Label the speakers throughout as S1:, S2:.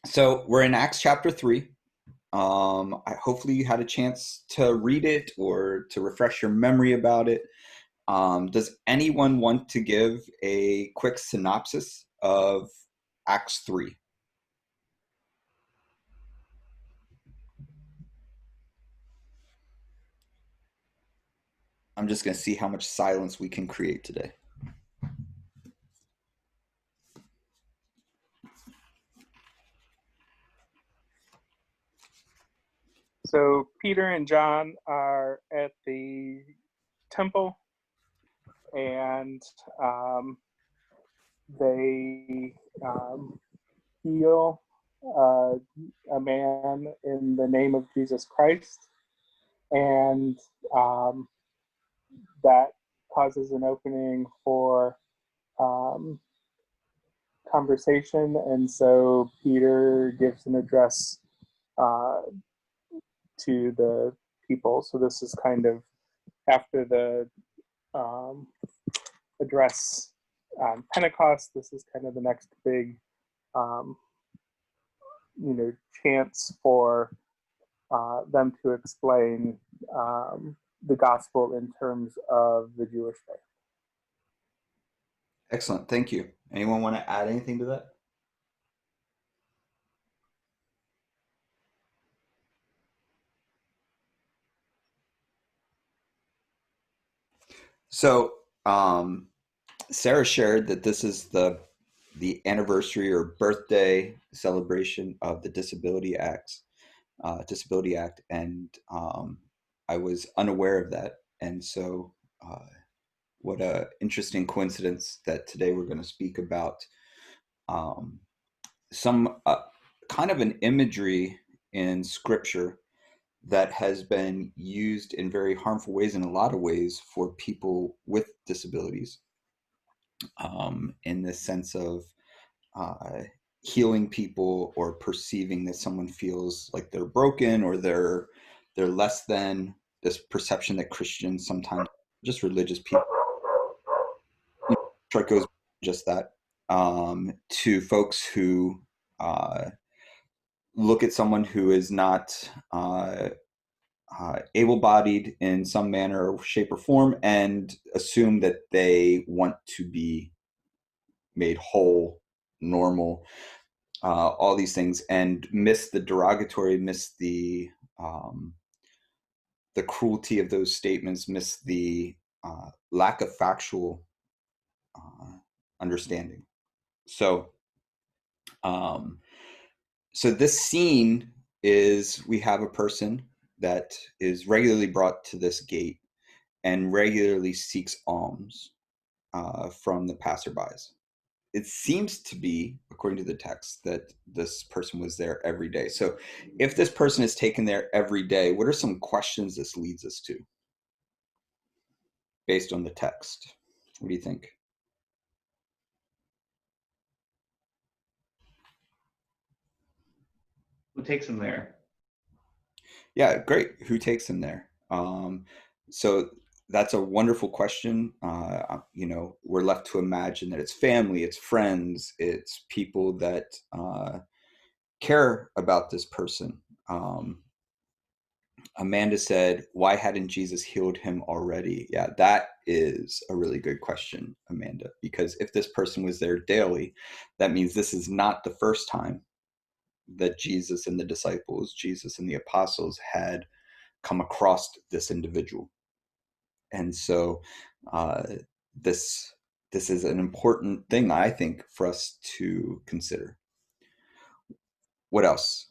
S1: So we're in Acts chapter 3. Hopefully you had a chance to read it or to refresh your memory about it. Does anyone want to give a quick synopsis of Acts 3? I'm just going to see how much silence we can create today.
S2: So Peter and John are at the temple, and they heal uh, a man in the name of Jesus Christ, and um, that causes an opening for um, conversation. And so Peter gives an address uh, to the people. So this is kind of after the um, address Pentecost. This is kind of the next big, um, chance for them to explain the gospel in terms of the Jewish faith.
S1: Excellent. Thank you. Anyone want to add anything to that? So, Sarah shared that this is the anniversary or birthday celebration of the Disability Act, and I was unaware of that. And so, what a interesting coincidence that today we're going to speak about um, some kind of an imagery in Scripture that has been used in very harmful ways in a lot of ways for people with disabilities, in the sense of uh, healing people or perceiving that someone feels like they're broken or they're less than. This perception that Christians sometimes, just religious people, it goes just that, to folks who uh, look at someone who is not able-bodied in some manner or shape or form and assume that they want to be made whole, normal, all these things, and miss the derogatory, miss the cruelty of those statements, miss the lack of factual uh, understanding. So, um, so this scene is, we have a person that is regularly brought to this gate and regularly seeks alms from the passerbys. It seems to be, according to the text, that this person was there every day. So if this person is taken there every day, what are some questions this leads us to based on the text? What do you think?
S3: Who takes them there?
S1: Yeah, great. Who takes him there? So that's a wonderful question. We're left to imagine that it's family, it's friends, it's people that care about this person. Amanda said, why hadn't Jesus healed him already? Yeah, that is a really good question, Amanda, because if this person was there daily, that means this is not the first time that Jesus and the disciples, Jesus and the apostles had come across this individual. And so uh, this this is an important thing, I think, for us to consider. What else?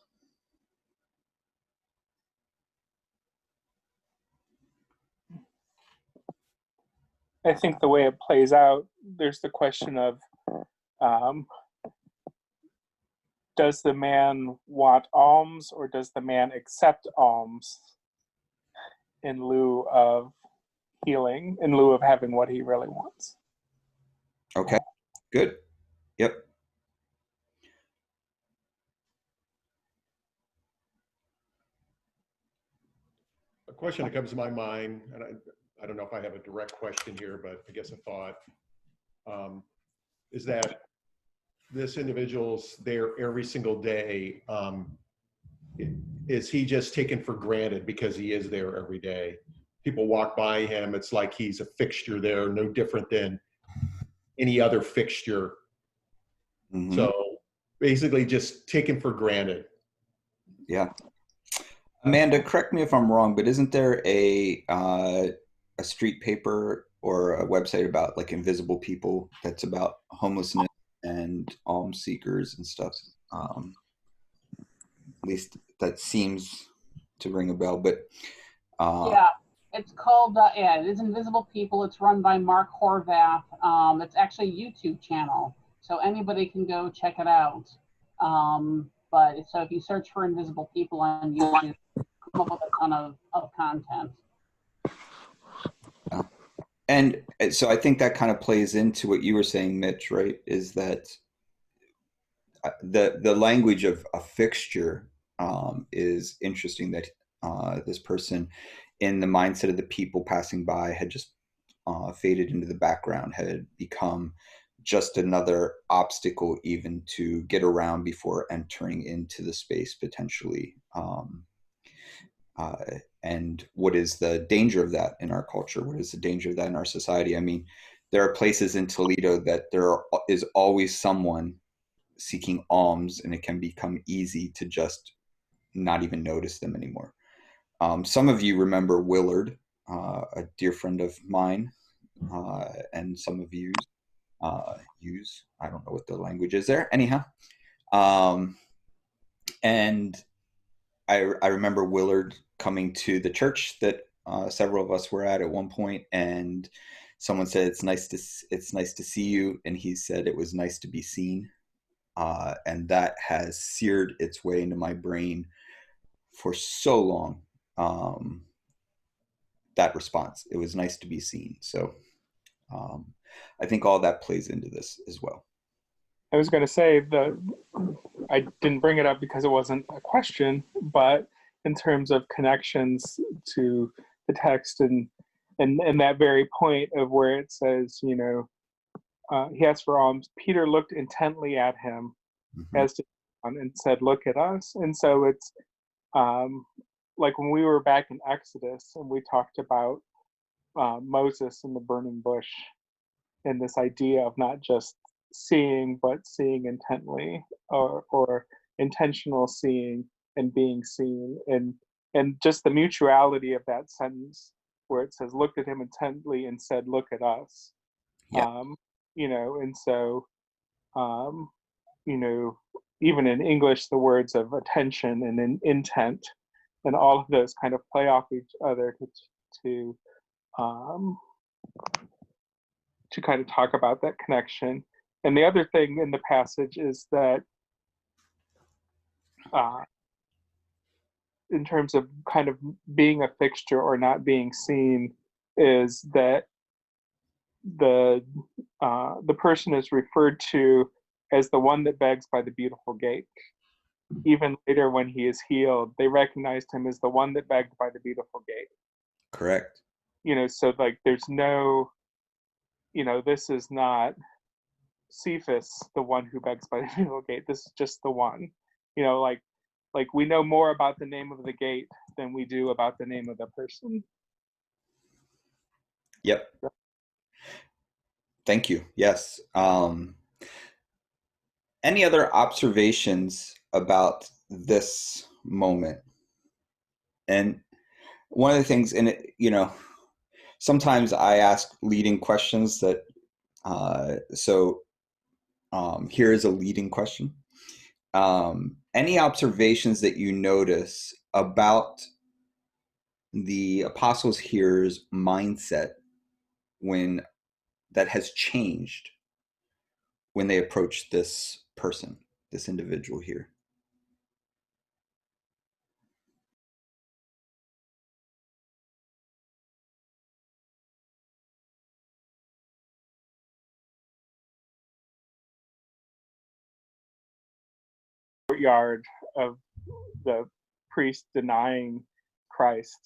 S2: I think the way it plays out, there's the question of um, does the man want alms or does the man accept alms in lieu of healing, in lieu of having what he really wants?
S1: Okay, good. Yep.
S4: A question that comes to my mind, and I don't know if I have a direct question here, but I guess a thought, is that this individual's there every single day, is he just taken for granted because he is there every day? People walk by him, it's like he's a fixture there, no different than any other fixture.
S1: Mm-hmm.
S4: So basically just taken for granted.
S1: Yeah. Amanda, correct me if I'm wrong, but isn't there a street paper or a website about like invisible people that's about homelessness and alms seekers and stuff? At least that seems to ring a bell. But uh,
S3: Yeah, it's called, yeah, it is Invisible People. It's run by Mark Horvath. It's actually a YouTube channel, so anybody can go check it out. But so if you search for Invisible People on YouTube, come up with a ton of content.
S1: and so I think that kind of plays into what you were saying, Mitch, right? Is that the language of a fixture is interesting. That this person, in the mindset of the people passing by, had just faded into the background, had become just another obstacle even to get around before entering into the space potentially. Uh, and what is the danger of that in our culture? What is the danger of that in our society? I mean, there are places in Toledo that is always someone seeking alms, and it can become easy to just not even notice them anymore. Some of you remember Willard, a dear friend of mine, and some of you use, I don't know what the language is there. Anyhow, um, and I remember Willard coming to the church that several of us were at one point, and someone said, it's nice to see you," and he said, "It was nice to be seen." And that has seared its way into my brain for so long. That response, "It was nice to be seen." So I think all that plays into this as well.
S2: I was going to say that I didn't bring it up because it wasn't a question, but in terms of connections to the text and that very point of where it says, he asked for alms. Peter looked intently at him,
S1: Mm-hmm.
S2: as did John, and said, "Look at us." And so it's like when we were back in Exodus and we talked about Moses in the burning bush, and this idea of not just seeing but seeing intently, or intentional seeing and being seen, and just the mutuality of that sentence where it says looked at him intently and said, "Look at us."
S1: Yeah.
S2: And so even in English, the words of attention and intent and all of those kind of play off each other to um, to kind of talk about that connection. And the other thing in the passage is that, uh, in terms of kind of being a fixture or not being seen, is that the person is referred to as the one that begs by the beautiful gate. Even later, when he is healed, they recognized him as the one that begged by the beautiful gate.
S1: Correct.
S2: So like, there's no, this is not Cephas, the one who begs by the beautiful gate. This is just the one. Like we know more about the name of the gate than we do about the name of the person.
S1: Yep. Thank you. Yes. Any other observations about this moment? And one of the things, and sometimes I ask leading questions that, here is a leading question. Any observations that you notice about the apostles hearer's mindset when that has changed when they approach this person, this individual here?
S2: Courtyard of the priest denying Christ,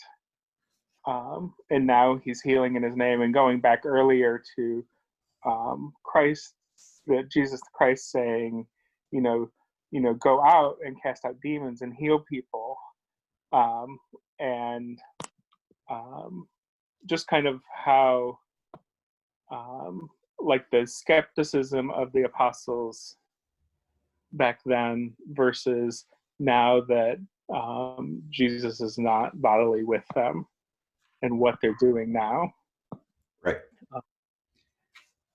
S2: and now he's healing in his name, and going back earlier to Christ, that Jesus Christ saying, you know, go out and cast out demons and heal people, and just kind of how like the skepticism of the apostles back then versus now that Jesus is not bodily with them and what they're doing now.
S1: Right.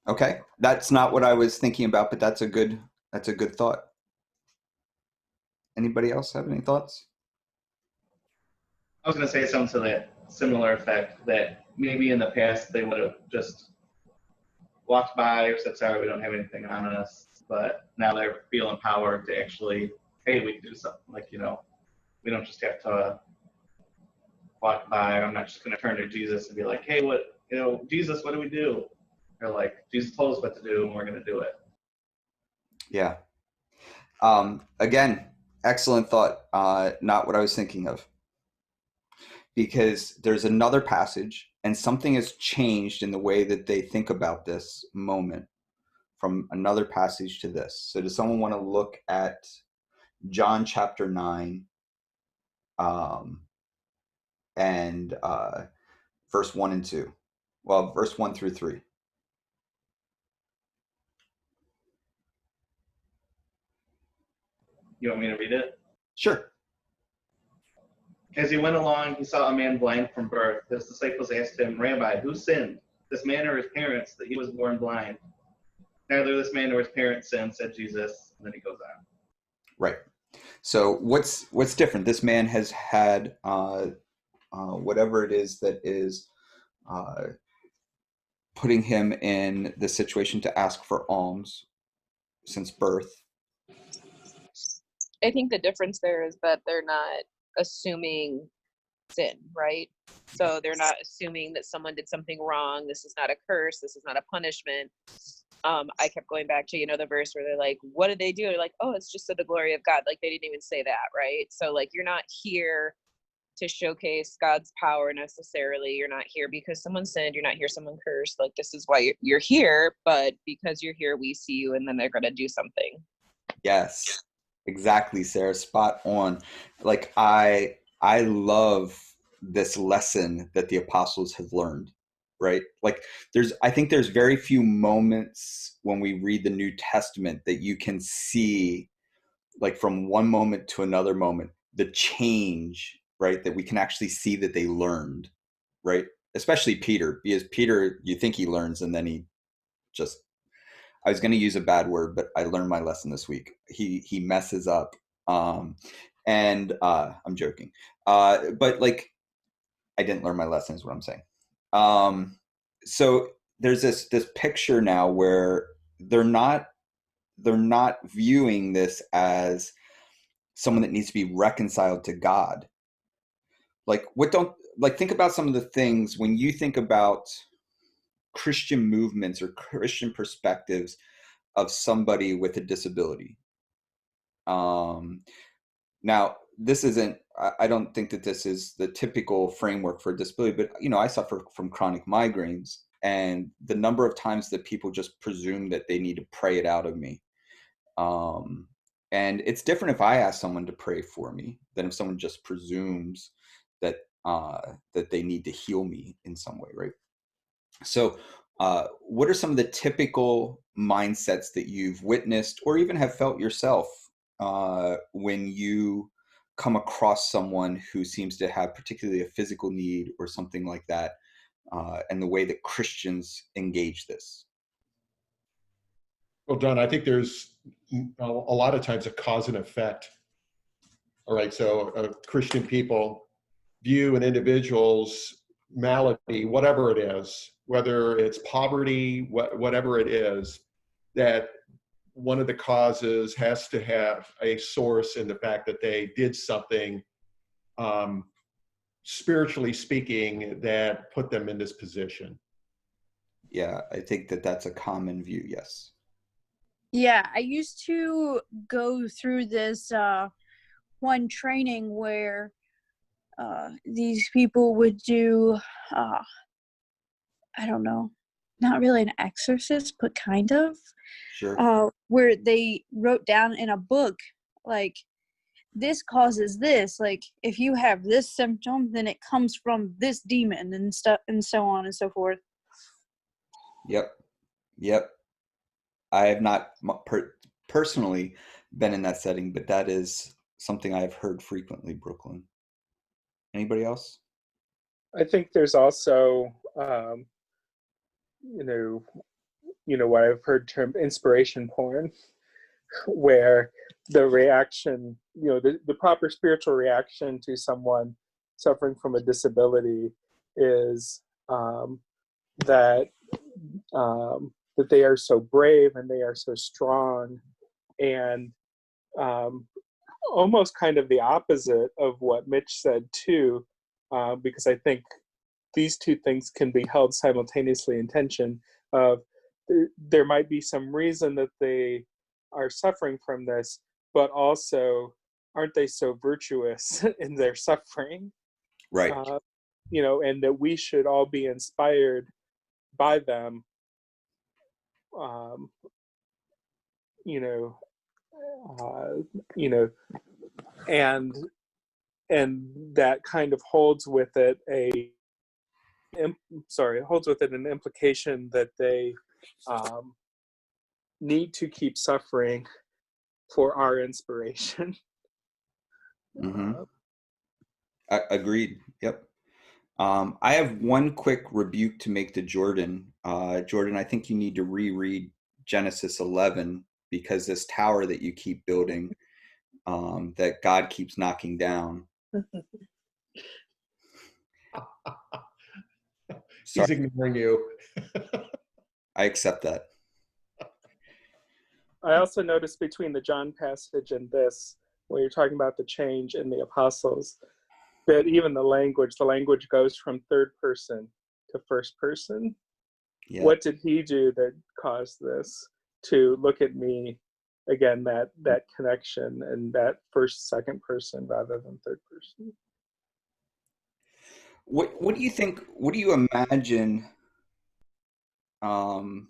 S1: Okay. That's not what I was thinking about, but that's a good thought. Anybody else have any thoughts?
S5: I was going to say something to that similar effect, that maybe in the past they would have just walked by or said, sorry, we don't have anything on us. But now they feel empowered to actually, hey, we can do something. Like, you know, we don't just have to walk by. I'm not just going to turn to Jesus and be like, hey, what, you know, Jesus, what do we do? They're like, Jesus told us what to do and we're going to do it.
S1: Yeah. Again, excellent thought. Not what I was thinking of. Because there's another passage and something has changed in the way that they think about this moment from another passage to this. So does someone want to look at John chapter 9 and verse 1 and 2? Well, verse 1 through 3.
S5: You want me to read it?
S1: Sure.
S5: As he went along, he saw a man blind from birth. His disciples asked him, Rabbi, who sinned, this man or his parents, that he was born blind? Neither this man nor his parents sinned, said Jesus. And then he goes on.
S1: Right. So what's different? This man has had whatever it is that is putting him in the situation to ask for alms since birth.
S6: I think the difference there is that they're not assuming sin, right? So they're not assuming that someone did something wrong. This is not a curse. This is not a punishment. I kept going back to, you know, the verse where they're like, what did they do? They're like, oh, it's just to the glory of God. Like, they didn't even say that, right? So, like, you're not here to showcase God's power necessarily. You're not here because someone sinned. You're not here someone cursed. Like, this is why you're here. But because you're here, we see you, and then they're going to do something.
S1: Yes, exactly, Sarah. Spot on. Like, I love this lesson that the apostles have learned, right? Like, I think there's very few moments when we read the New Testament that you can see, like, from one moment to another moment, the change, right? That we can actually see that they learned, right? Especially Peter, because Peter, you think he learns, and then he just, I was going to use a bad word, but I learned my lesson this week. He messes up. And I'm joking. But like, I didn't learn my lesson is what I'm saying. So there's this picture now where they're not viewing this as someone that needs to be reconciled to God. Like, think about some of the things when you think about Christian movements or Christian perspectives of somebody with a disability. Now, this isn't, I don't think that this is the typical framework for disability, but, you know, I suffer from chronic migraines, and the number of times that people just presume that they need to pray it out of me. And it's different if I ask someone to pray for me than if someone just presumes that that they need to heal me in some way, right? So what are some of the typical mindsets that you've witnessed or even have felt yourself when you come across someone who seems to have particularly a physical need or something like that, and the way that Christians engage this?
S4: Well, John, I think there's a lot of times a cause and effect. All right, so Christian people view an individual's malady, whatever it is, whether it's poverty, whatever it is, that one of the causes has to have a source in the fact that they did something, spiritually speaking, that put them in this position.
S1: Yeah, I think that that's a common view. Yes.
S7: Yeah, I used to go through this one training where these people would do, I don't know, not really an exorcist, but kind of,
S1: Sure.
S7: where they wrote down in a book, like, this causes this. Like, if you have this symptom, then it comes from this demon and stuff, and so on and so forth.
S1: Yep. Yep. I have not personally been in that setting, but that is something I've heard frequently, Brooklyn. Anybody else?
S2: I think there's also, you know what I've heard termed inspiration porn, where the reaction, the proper spiritual reaction to someone suffering from a disability is that that they are so brave and they are so strong, and um, almost kind of the opposite of what Mitch said too, because I think these two things can be held simultaneously in tension. Of there might be some reason that they are suffering from this, but also aren't they so virtuous in their suffering?
S1: Right.
S2: Uh, and that we should all be inspired by them. Um, you know, uh, you know, and that kind of holds with it holds with it an implication that they um, need to keep suffering for our inspiration.
S1: Mm-hmm.
S2: Uh,
S1: Agreed. Yep. I have one quick rebuke to make to Jordan. Jordan, I think you need to reread Genesis 11, because this tower that you keep building, that God keeps knocking down. Sorry,
S4: He's ignoring you.
S1: I accept that.
S2: I also noticed between the John passage and this, where you're talking about the change in the apostles, that even the language goes from third person to first person.
S1: Yeah,
S2: What did he do that caused this to look at me again, that connection and that first second person rather than third person?
S1: what do you think? What do you imagine? Um,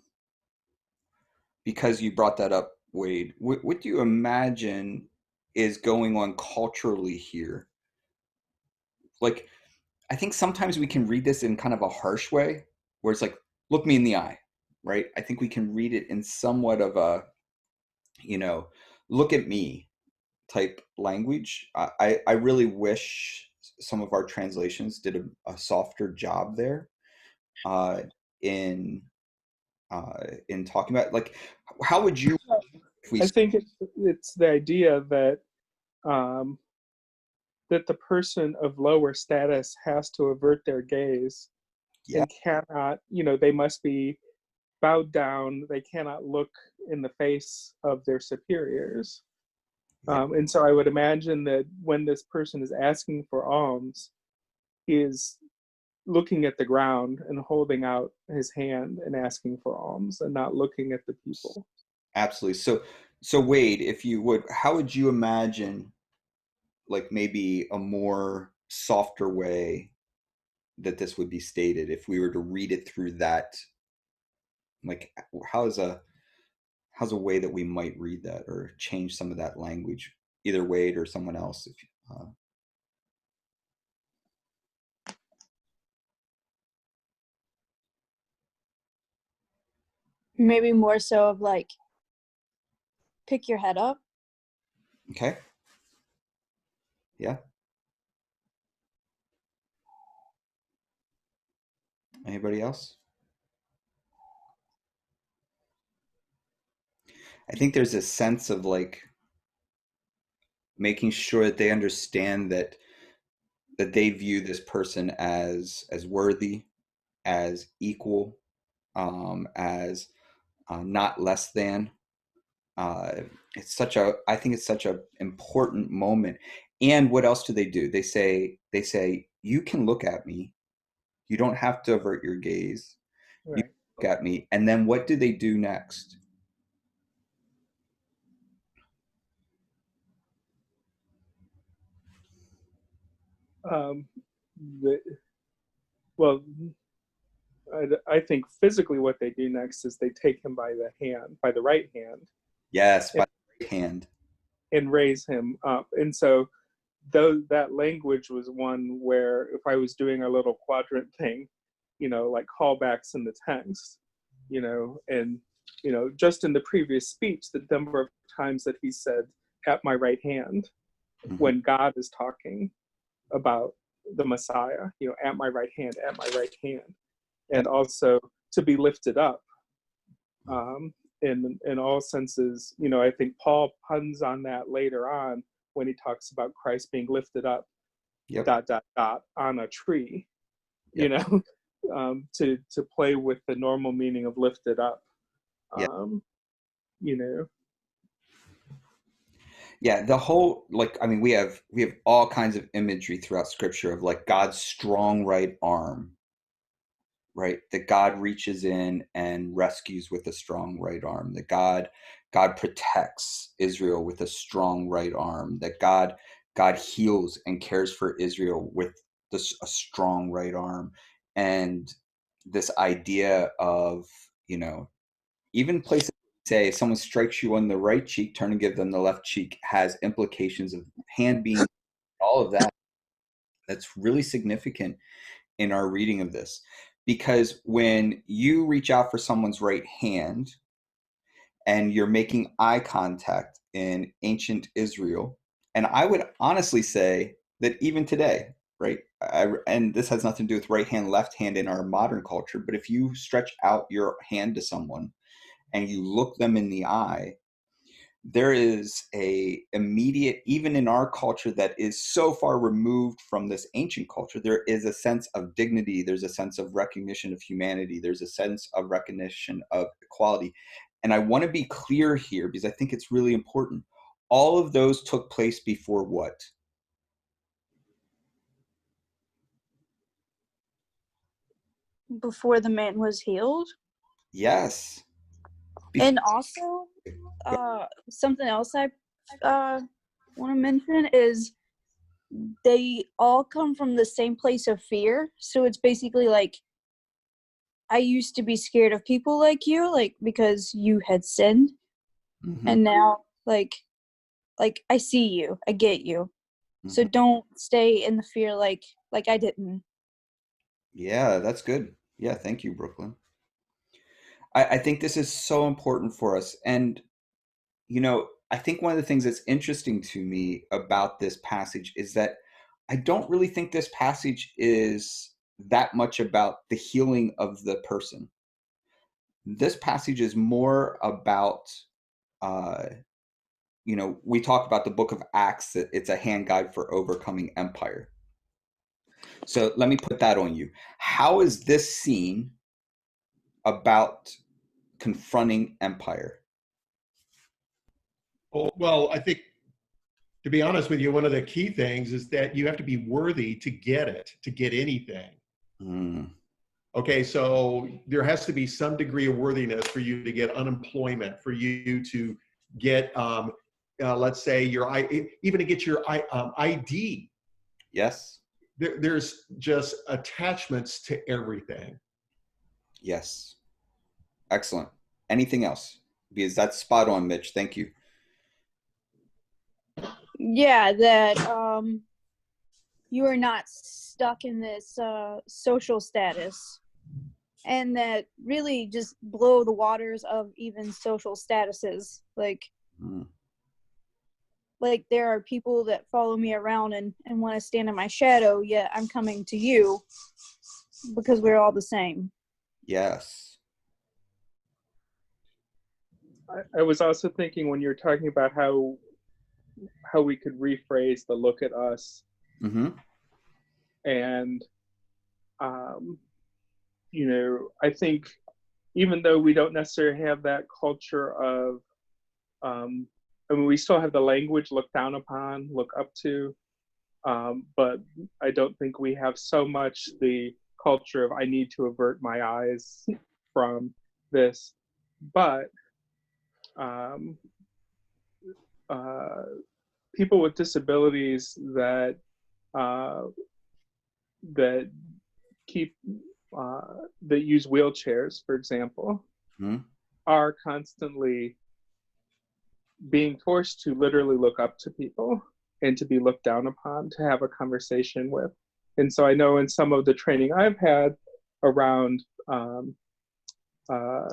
S1: because you brought that up, Wade. What do you imagine is going on culturally here? Like, I think sometimes we can read this in kind of a harsh way, where it's like, look me in the eye, right? I think we can read it in somewhat of a, you know, look at me type language. I really wish some of our translations did a softer job there, uh, in in talking about, like, how would you, if we,
S2: I think it's the idea that um, that the person of lower status has to avert their gaze
S1: yeah,
S2: and cannot, they must be bowed down. They cannot look in the face of their superiors.
S1: yeah,
S2: And so I would imagine that when this person is asking for alms, he is looking at the ground and holding out his hand and asking for alms and not looking at the people.
S1: absolutely. So Wade, if you would, how would you imagine, like, maybe a more softer way that this would be stated if we were to read it through that? Like, how's a way that we might read that or change some of that language, either Wade or someone else? If
S7: Maybe more so of like, pick your head up.
S1: okay, yeah. Anybody else? I think there's a sense of, like, making sure that they understand that they view this person as worthy, as equal, as not less than. Uh, it's such a, I think it's such a important moment. And what else do? They say you can look at me. You don't have to avert your gaze. You
S2: Right.
S1: look at me. And then what do they do next?
S2: Um, the, well, I think physically what they do next is they take him by the hand, by the right hand,
S1: Yes, by
S2: and,
S1: the right hand.
S2: and raise him up. And so though that language was one where if I was doing a little quadrant thing, like callbacks in the text, and just in the previous speech, the number of times that he said at my right hand when God is talking about the Messiah, at my right hand, at my right hand. And also to be lifted up, in all senses. I think Paul puns on that later on when he talks about Christ being lifted up,
S1: Yep. ...
S2: on a tree,
S1: Yep.
S2: to play with the normal meaning of lifted up.
S1: Yep.
S2: You know.
S1: Yeah, the whole, like, I mean, we have all kinds of imagery throughout Scripture of like God's strong right arm, right? That God reaches in and rescues with a strong right arm. That God protects Israel with a strong right arm. That God heals and cares for Israel with a strong right arm. And this idea of, even places say if someone strikes you on the right cheek, turn and give them the left cheek, has implications of hand being, all of that. That's really significant in our reading of this, because when you reach out for someone's right hand and you're making eye contact in ancient Israel, and I would honestly say that even today, right? And this has nothing to do with right hand, left hand in our modern culture, but if you stretch out your hand to someone and you look them in the eye, there is a immediate, even in our culture that is so far removed from this ancient culture, there is a sense of dignity. There's a sense of recognition of humanity. There's a sense of recognition of equality. And I want to be clear here because I think it's really important. All of those took place before what?
S7: Before the man was healed.
S1: Yes.
S7: And also, something else I want to mention is they all come from the same place of fear. So it's basically like, I used to be scared of people like you, like because you had sinned, and now like I see you, I get you. So don't stay in the fear like I didn't.
S1: Yeah, that's good. Yeah, thank you, Brooklyn. I think this is so important for us. And, I think one of the things that's interesting to me about this passage is that I don't really think this passage is that much about the healing of the person. This passage is more about, we talk about the book of Acts, that it's a hand guide for overcoming empire. So let me put that on you. How is this scene about confronting empire?
S4: Well, I think, to be honest with you, one of the key things is that you have to be worthy to get it, to get anything. Okay, so there has to be some degree of worthiness for you to get unemployment, for you to get, let's say, even to get your ID.
S1: Yes.
S4: There's just attachments to everything.
S1: Yes. Excellent. Anything else? Because that's spot on, Mitch. Thank you.
S7: Yeah, that you are not stuck in this social status, and that really just blow the waters of even social statuses. Like there are people that follow me around and want to stand in my shadow, yet I'm coming to you because we're all the same.
S1: Yes.
S2: I was also thinking when you're talking about how we could rephrase the look at us, and I think even though we don't necessarily have that culture of, we still have the language look down upon, look up to, but I don't think we have so much the culture of I need to avert my eyes from this. But people with disabilities that keep that use wheelchairs, for example,
S1: Hmm.
S2: are constantly being forced to literally look up to people and to be looked down upon, to have a conversation with. And so I know in some of the training I've had around uh,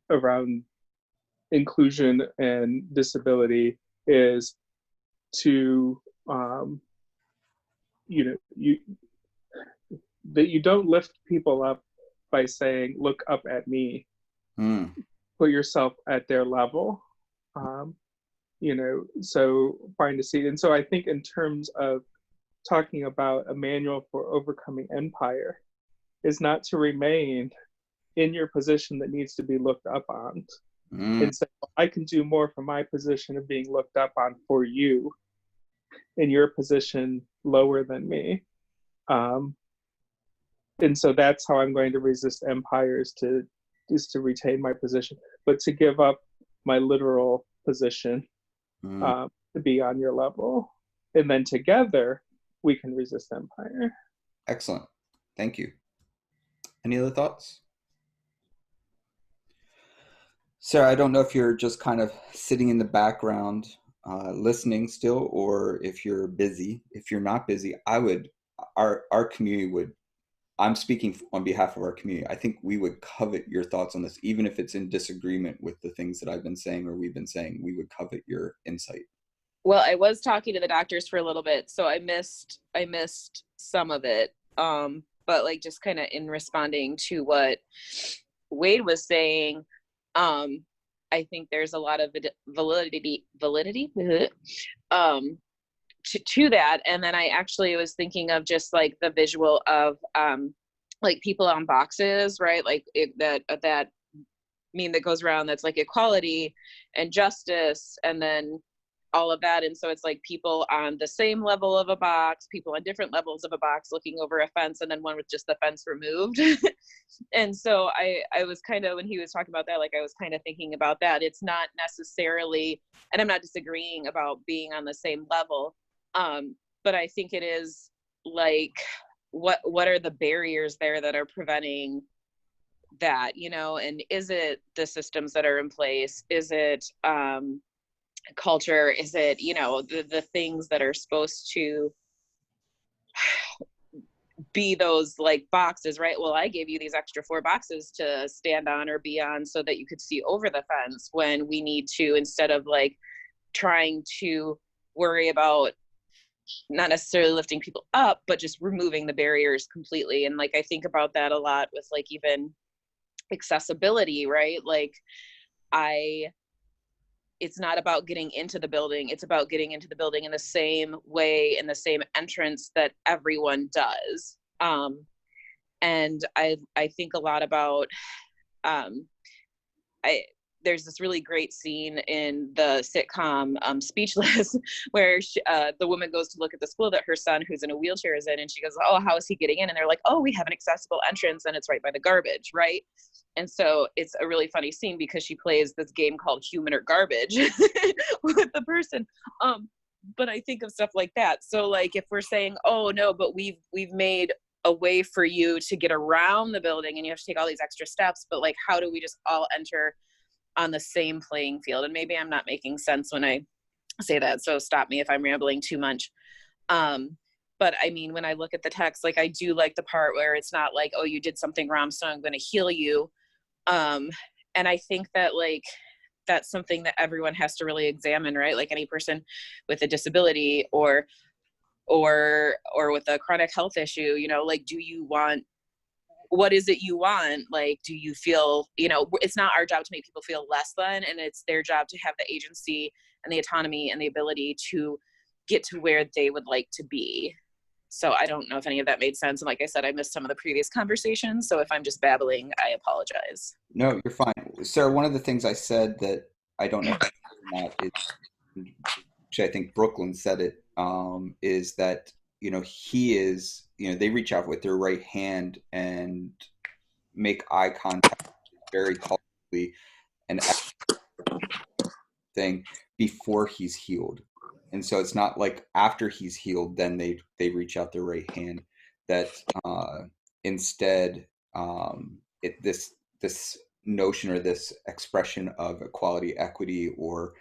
S2: around inclusion and disability is to you know you that you don't lift people up by saying look up at me,
S1: Mm.
S2: put yourself at their level, so find a seat. And so I think in terms of talking about a manual for overcoming empire is not to remain in your position that needs to be looked up on
S1: Mm.
S2: and say, well, I can do more from my position of being looked up on for you in your position lower than me. And so that's how I'm going to resist empires, is to retain my position, but to give up my literal position
S1: Mm.
S2: to be on your level. And then together we can resist empire.
S1: Excellent. Thank you. Any other thoughts? Sarah, I don't know if you're just kind of sitting in the background listening still, or if you're busy. If you're not busy, our community would, I'm speaking on behalf of our community. I think we would covet your thoughts on this, even if it's in disagreement with the things that I've been saying or we've been saying. We would covet your insight.
S6: Well, I was talking to the doctors for a little bit, so I missed some of it. But like just kind of in responding to what Wade was saying, I think there's a lot of validity to that. And then I actually was thinking of just like the visual of like people on boxes, right? Like that meme that goes around that's like equality and justice and then all of that. And so it's like people on the same level of a box, people on different levels of a box looking over a fence, and then one with just the fence removed. And so I was kind of, when he was talking about that, like I was kind of thinking about that. It's not necessarily, and I'm not disagreeing about being on the same level, but I think it is like, what are the barriers there that are preventing that, and is it the systems that are in place? Is it culture? Is it, the things that are supposed to be those like boxes, right? Well, I gave you these extra 4 boxes to stand on or be on so that you could see over the fence, when we need to, instead of like trying to worry about not necessarily lifting people up, but just removing the barriers completely. And like I think about that a lot with like even accessibility, right? Like it's not about getting into the building, it's about getting into the building in the same way, in the same entrance that everyone does. And I think a lot about there's this really great scene in the sitcom Speechless where the woman goes to look at the school that her son, who's in a wheelchair, is in, and she goes, oh, how is he getting in? And they're like, oh, we have an accessible entrance and it's right by the garbage, right? And so it's a really funny scene because she plays this game called Human or Garbage with the person. But I think of stuff like that. So like if we're saying, oh no, but we've made a way for you to get around the building and you have to take all these extra steps, but like how do we just all enter on the same playing field? And maybe I'm not making sense when I say that, so stop me if I'm rambling too much. But I mean, when I look at the text, like I do like the part where it's not like, oh, you did something wrong, so I'm going to heal you. And I think that like that's something that everyone has to really examine, right? Like any person with a disability or with a chronic health issue, like, do you want, what is it you want? Like, do you feel, it's not our job to make people feel less than, and it's their job to have the agency and the autonomy and the ability to get to where they would like to be. So I don't know if any of that made sense. And like I said, I missed some of the previous conversations. So if I'm just babbling, I apologize.
S1: No, you're fine. Sarah, one of the things I said that I don't know if not is, actually, I think Brooklyn said it, is that, he is, they reach out with their right hand and make eye contact very culturally and thing before he's healed. And so it's not like after he's healed, then they reach out their right hand. That instead, this notion or this expression of equality, equity, or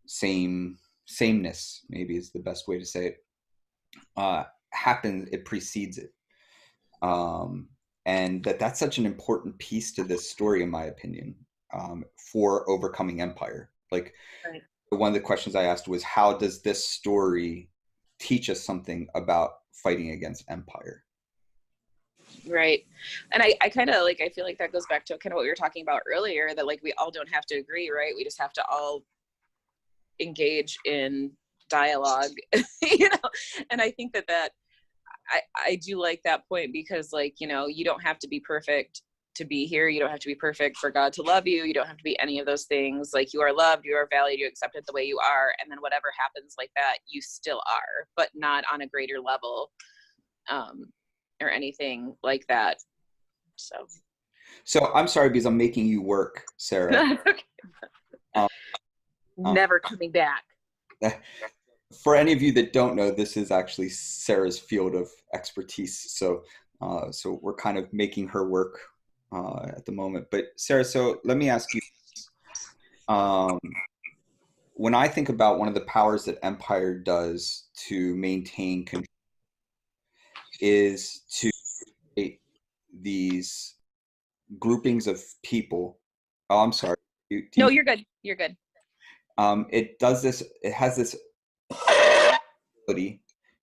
S1: sameness, maybe is the best way to say it, happens. It precedes it, and that's such an important piece to this story, in my opinion, for overcoming empire. Like,
S6: Right.
S1: one of the questions I asked was, how does this story teach us something about fighting against empire?
S6: Right. And I kind of like, I feel like that goes back to kind of what we were talking about earlier, that like we all don't have to agree, right? We just have to all engage in dialogue, you know? And I think that I do like that point, because like, you know, you don't have to be perfect to be here. You don't have to be perfect for God to love you. You don't have to be any of those things. Like, you are loved, you are valued, you accepted the way you are. And then whatever happens like that, you still are, but not on a greater level, or anything like that.
S1: So I'm sorry, because I'm making you work, Sarah.
S6: Okay.
S1: Um,
S6: Never coming back.
S1: For any of you that don't know, this is actually Sarah's field of expertise. So we're kind of making her work at the moment. But Sarah, so let me ask you, when I think about one of the powers that empire does to maintain control is to create these groupings of people. Oh, I'm sorry.
S6: No, you're good. You're good.
S1: It does this. It has this ability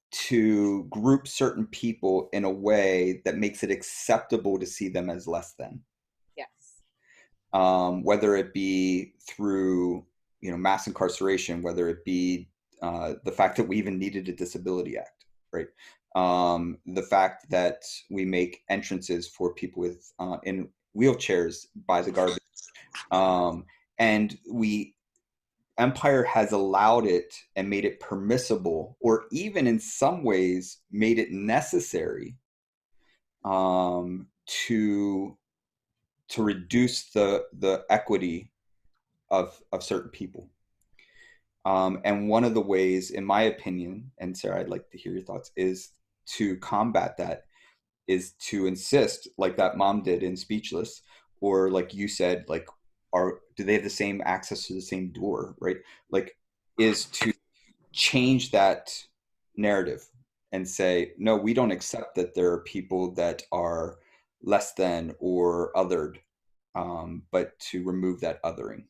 S1: to group certain people in a way that makes it acceptable to see them as less than.
S6: Yes.
S1: Whether it be through, you know, mass incarceration, whether it be the fact that we even needed a disability act, right? The fact that we make entrances for people with in wheelchairs by the garbage, and empire has allowed it and made it permissible, or even in some ways made it necessary, to reduce the equity of certain people. And one of the ways, in my opinion, and Sarah, I'd like to hear your thoughts, is to combat that, is to insist, like that mom did in Speechless, or like you said, like, do they have the same access to the same door, right? Like, is to change that narrative and say, no, we don't accept that there are people that are less than or othered, but to remove that othering.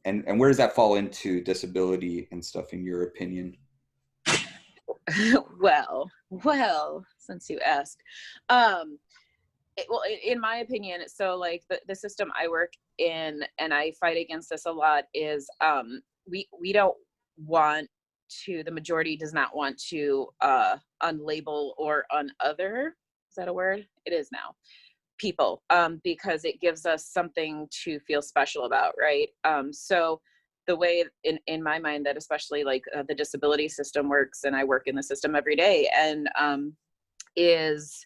S1: And where does that fall into disability and stuff, in your opinion?
S6: well, since you asked, in my opinion, so like the system I work in, and I fight against this a lot, is we don't want to, the majority does not want to unlabel or unother, is that a word? It is now, people, because it gives us something to feel special about, right? So the way in my mind that especially like the disability system works, and I work in the system every day, and is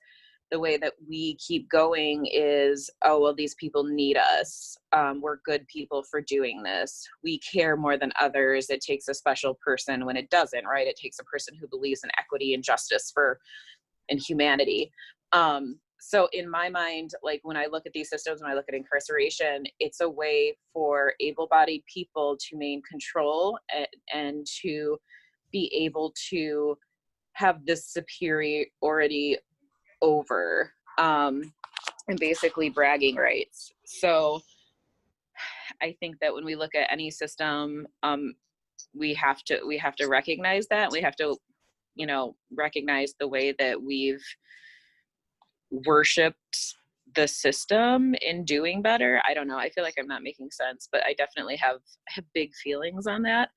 S6: the way that we keep going is, oh, well, these people need us. We're good people for doing this. We care more than others. It takes a special person when it doesn't, right? It takes a person who believes in equity and justice and humanity. So in my mind, like when I look at these systems, when I look at incarceration, it's a way for able-bodied people to maintain control and to be able to have this superiority over, and basically bragging rights. So I think that when we look at any system, we have to recognize that. We have to, you know, recognize the way that we've worshipped the system in doing better. I don't know. I feel like I'm not making sense, but I definitely have big feelings on that.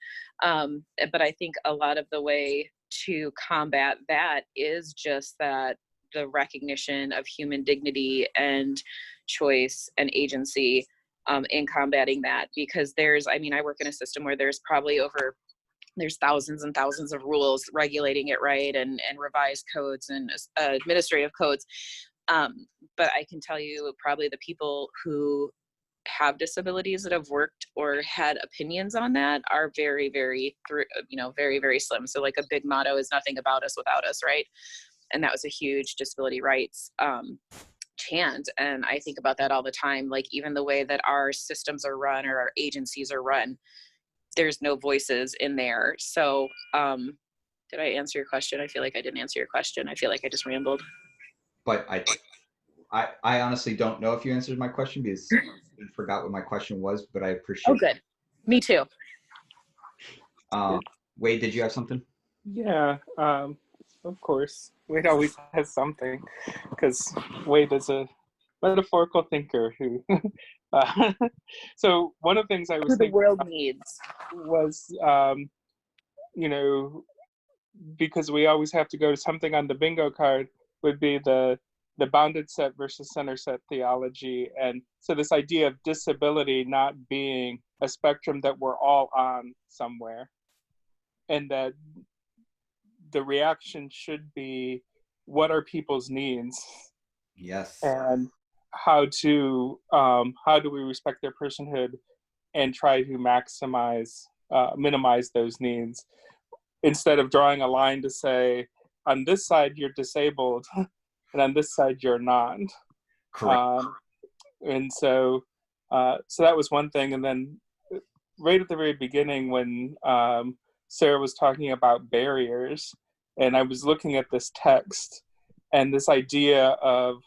S6: But I think a lot of the way to combat that is just that, the recognition of human dignity and choice and agency in combating that. Because I work in a system where there's thousands and thousands of rules regulating it, right? And revised codes and administrative codes. But I can tell you, probably the people who have disabilities that have worked or had opinions on that are very, very, very, very slim. So like a big motto is nothing about us without us, right? And that was a huge disability rights chant. And I think about that all the time. Like, even the way that our systems are run or our agencies are run, there's no voices in there. So did I answer your question? I feel like I didn't answer your question. I feel like I just rambled.
S1: But I honestly don't know if you answered my question because I forgot what my question was, but I appreciate
S6: Oh, good. Me too.
S1: Wade, did you have something?
S2: Yeah, of course. Wade always has something, because Wade is a metaphorical thinker who. So one of the things I was
S6: Who the
S2: thinking
S6: world needs.
S2: was, you know, because we always have to go to something on the bingo card, would be the bounded set versus center set theology. And so this idea of disability not being a spectrum that we're all on somewhere, and that the reaction should be, what are people's needs?
S1: Yes.
S2: And how do we respect their personhood and try to minimize those needs, instead of drawing a line to say, on this side you're disabled and on this side you're not.
S1: Correct.
S2: And so that was one thing. And then right at the very beginning, when Sarah was talking about barriers, and I was looking at this text and this idea of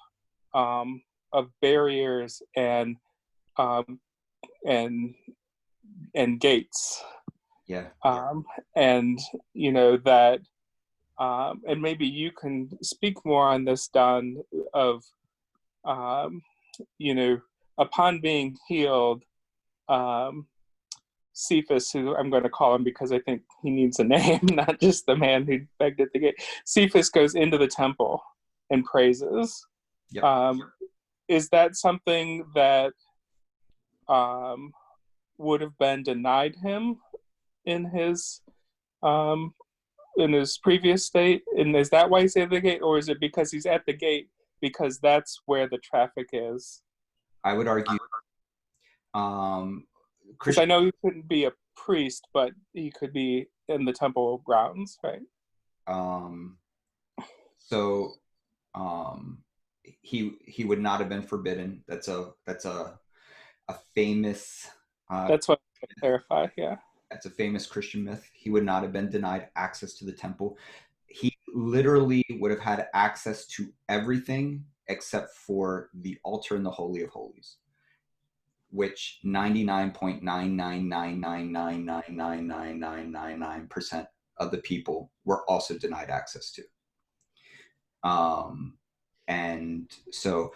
S2: barriers and gates.
S1: Yeah.
S2: And that, and maybe you can speak more on this, Don, of upon being healed, Cephas, who I'm going to call him because I think he needs a name, not just the man who begged at the gate. Cephas goes into the temple and praises.
S1: Yep.
S2: Is that something that would have been denied him in his previous state? And is that why he's at the gate, or is it because he's at the gate because that's where the traffic is?
S1: I would argue.
S2: Because I know he couldn't be a priest, but he could be in the temple grounds, right?
S1: He would not have been forbidden. That's a famous.
S2: That's what I clarify. Yeah.
S1: That's a famous Christian myth. He would not have been denied access to the temple. He literally would have had access to everything except for the altar and the Holy of Holies, which 99.99999999999% of the people were also denied access to. And so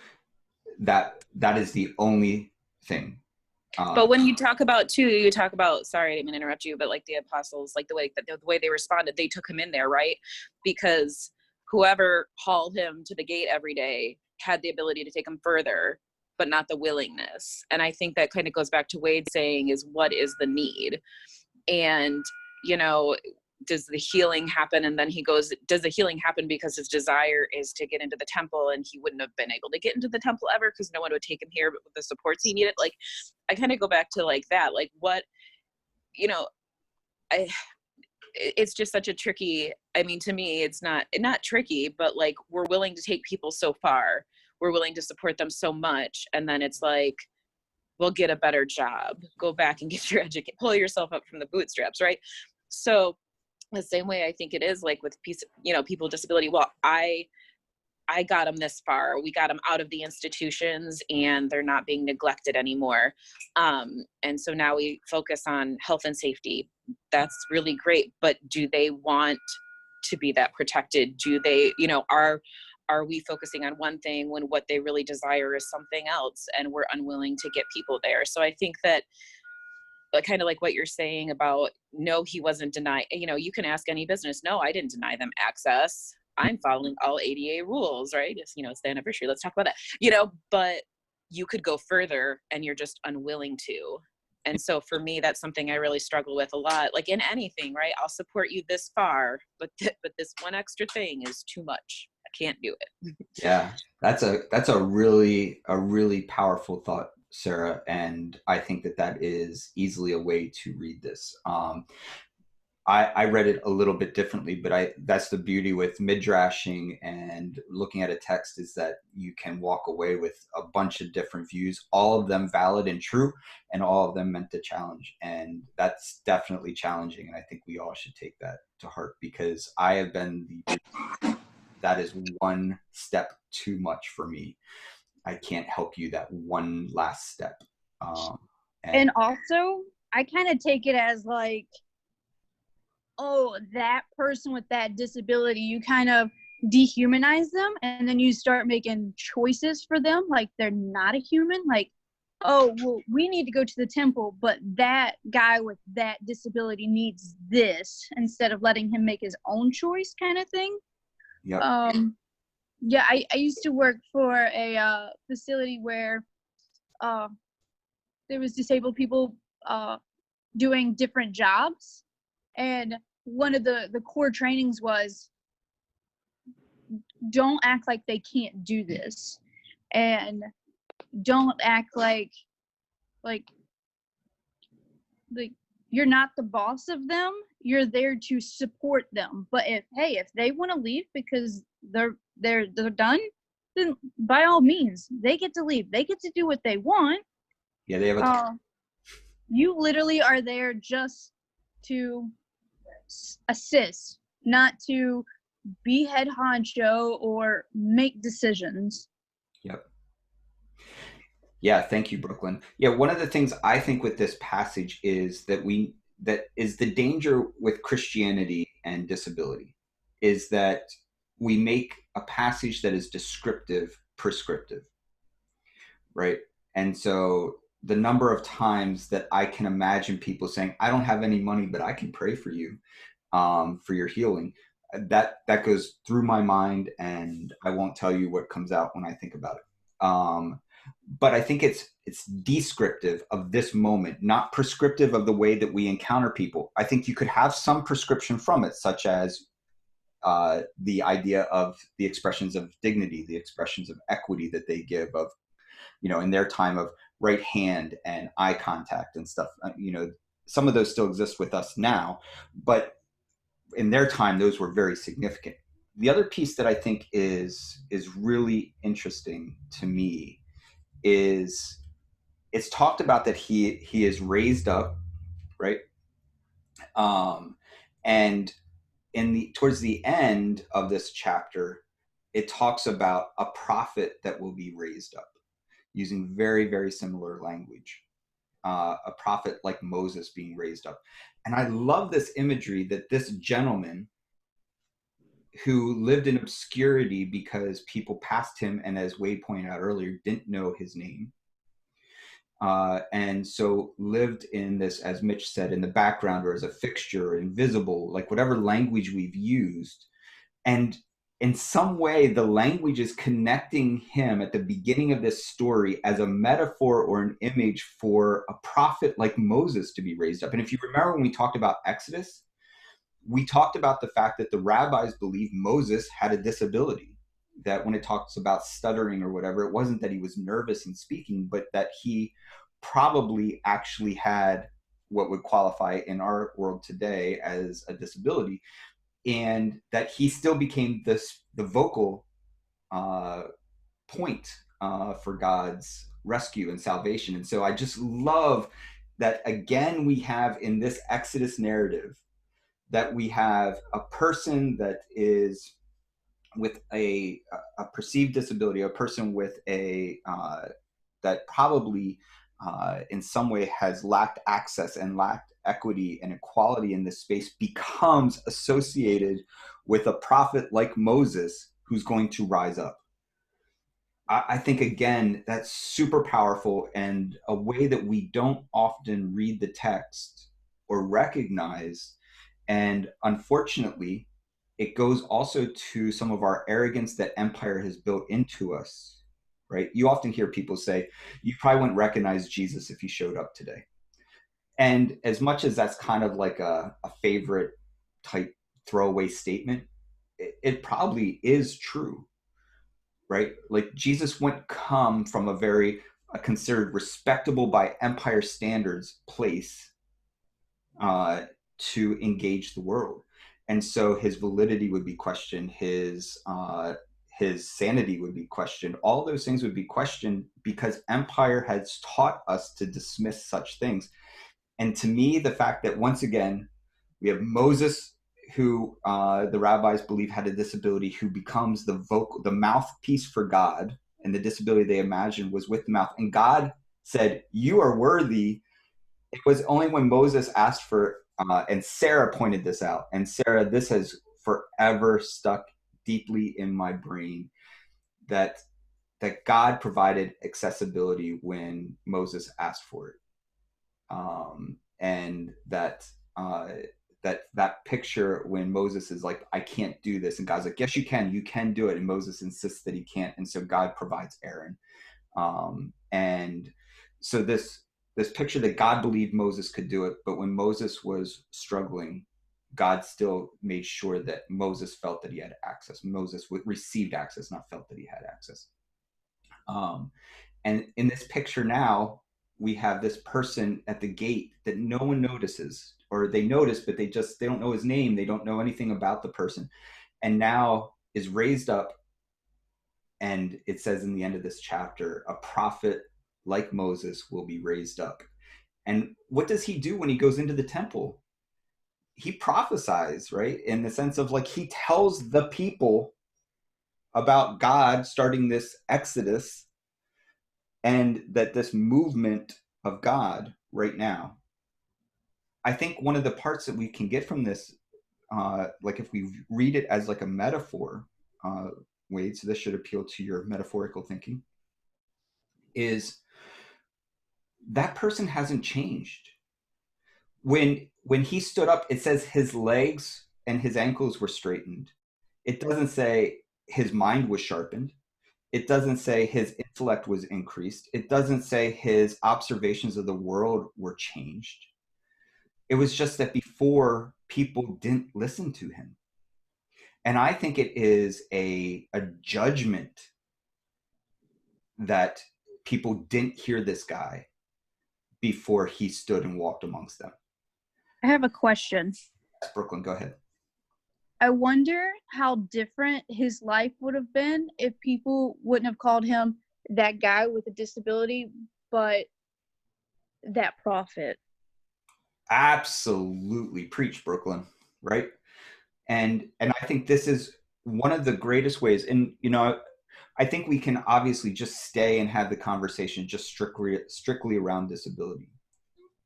S1: that is the only thing.
S6: But when you talk about sorry, I didn't mean to interrupt you, but like the apostles, like the way they responded, they took him in there, right? Because whoever hauled him to the gate every day had the ability to take him further, but not the willingness. And I think that kind of goes back to Wade saying, is what is the need? And, does the healing happen? And then he goes, does the healing happen because his desire is to get into the temple, and he wouldn't have been able to get into the temple ever because no one would take him here, but with the supports he needed? Like, I kind of go back to like that, like what, it's just such a tricky, I mean, to me, it's not tricky, but like, we're willing to take people so far, we're willing to support them so much. And then it's like, well, get a better job, go back and get your education, pull yourself up from the bootstraps. Right. So the same way I think it is like with people with disability. Well, I got them this far. We got them out of the institutions and they're not being neglected anymore. And so now we focus on health and safety. That's really great. But do they want to be that protected? Do they, are we focusing on one thing when what they really desire is something else, and we're unwilling to get people there? So I think that kind of like what you're saying about, no, he wasn't denied. You can ask any business. No, I didn't deny them access. I'm following all ADA rules, right? It's the anniversary. Let's talk about that, but you could go further and you're just unwilling to. And so for me, that's something I really struggle with a lot. Like in anything, right? I'll support you this far, but this one extra thing is too much. I can't do it.
S1: Yeah, that's a really powerful thought, Sarah, and I think that is easily a way to read this. I read it a little bit differently, but that's the beauty with midrashing and looking at a text, is that you can walk away with a bunch of different views, all of them valid and true, and all of them meant to challenge. And that's definitely challenging. And I think we all should take that to heart, because I have been that is one step too much for me. I can't help you that one last step.
S7: And also, I kind of take it as like, oh, that person with that disability, you kind of dehumanize them, and then you start making choices for them like they're not a human. Like, oh, well, we need to go to the temple, but that guy with that disability needs this, instead of letting him make his own choice, kind of thing.
S1: Yep.
S7: Yeah, I used to work for a facility where there was disabled people doing different jobs, and one of the core trainings was, don't act like they can't do this, and don't act like you're not the boss of them. You're there to support them. But if they want to leave because they're done, then by all means they get to leave. They get to do what they want.
S1: Yeah, they have
S7: you literally are there just to assist, not to be head honcho or make decisions.
S1: Yep. Yeah, thank you, Brooklyn. Yeah, one of the things I think with this passage is that is the danger with Christianity and disability, is that we make a passage that is descriptive prescriptive, right? And so the number of times that I can imagine people saying, I don't have any money, but I can pray for you, for your healing, that goes through my mind, and I won't tell you what comes out when I think about it. But I think it's descriptive of this moment, not prescriptive of the way that we encounter people. I think you could have some prescription from it, such as the idea of the expressions of dignity, the expressions of equity that they give, of, in their time of right hand and eye contact and stuff. Some of those still exist with us now, but in their time, those were very significant. The other piece that I think is really interesting to me is, it's talked about that he is raised up, right? And towards the end of this chapter, it talks about a prophet that will be raised up, using very, very similar language. A prophet like Moses being raised up. And I love this imagery that this gentleman, who lived in obscurity because people passed him, and as Wade pointed out earlier, didn't know his name, and so lived in this, as Mitch said, in the background, or as a fixture, invisible, like whatever language we've used. And in some way, the language is connecting him at the beginning of this story as a metaphor or an image for a prophet like Moses to be raised up. And if you remember, when we talked about Exodus, we talked about the fact that the rabbis believed Moses had a disability, that when it talks about stuttering or whatever, it wasn't that he was nervous in speaking, but that he probably actually had what would qualify in our world today as a disability, and that he still became the vocal point for God's rescue and salvation. And so I just love that, again, we have in this Exodus narrative, that we have a person that is with a perceived disability, a person with that probably in some way has lacked access and lacked equity and equality in this space, becomes associated with a prophet like Moses who's going to rise up. I think, again, that's super powerful, and a way that we don't often read the text or recognize. And unfortunately, it goes also to some of our arrogance that empire has built into us, right? You often hear people say, you probably wouldn't recognize Jesus if he showed up today. And as much as that's kind of like a favorite type throwaway statement, it probably is true, right? Like, Jesus wouldn't come from a very considered respectable by empire standards place to engage the world. And so his validity would be questioned, his sanity would be questioned. All those things would be questioned because empire has taught us to dismiss such things. And to me, the fact that once again, we have Moses, who the rabbis believe had a disability, who becomes the mouthpiece for God, and the disability they imagined was with the mouth. And God said, "You are worthy." It was only when Moses asked for, and Sarah pointed this out. And Sarah, this has forever stuck deeply in my brain, that God provided accessibility when Moses asked for it, and that picture when Moses is like, "I can't do this," and God's like, "Yes, you can do it," and Moses insists that he can't, and so God provides Aaron, and so this picture that God believed Moses could do it, but when Moses was struggling, God still made sure that Moses felt that he had access. Moses received access, not felt that he had access. And in this picture now, we have this person at the gate that no one notices, or they notice, but they don't know his name. They don't know anything about the person. And now is raised up. And it says in the end of this chapter, a prophet like Moses will be raised up. And what does he do when he goes into the temple? He prophesies, right? In the sense of, like, he tells the people about God starting this exodus, and that this movement of God right now. I think one of the parts that we can get from this, like if we read it as like a metaphor, Wade, so this should appeal to your metaphorical thinking, is that person hasn't changed. When he stood up, it says his legs and his ankles were straightened. It doesn't say his mind was sharpened. It doesn't say his intellect was increased. It doesn't say his observations of the world were changed. It was just that before, people didn't listen to him. And I think it is a judgment that people didn't hear this guy before he stood and walked amongst them.
S7: I have a question.
S1: Yes, Brooklyn, go ahead.
S7: I wonder how different his life would have been if people wouldn't have called him that guy with a disability, but that prophet.
S1: Absolutely. Preach, Brooklyn, right? And I think this is one of the greatest ways. And, I think we can obviously just stay and have the conversation just strictly around disability.